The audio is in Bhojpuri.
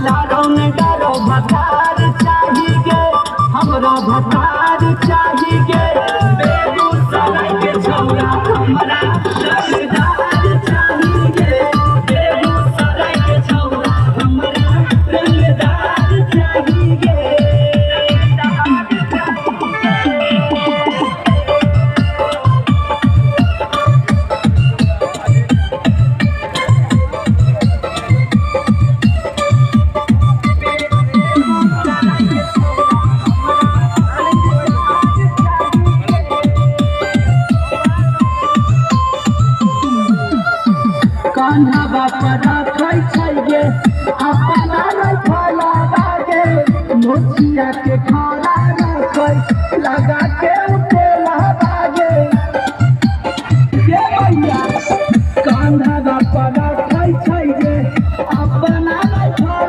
लारों डारो भतार चाहिए हमरा भतार चाहिए बेगूसराय के छौरा हमरा रंगदार चाहिए बेगूसराय के छौरा हमरा रंगदार चाहिए। कान्हा बापा रखै छैये अपना रखला बागे मोचिया के खाना रखै लगा के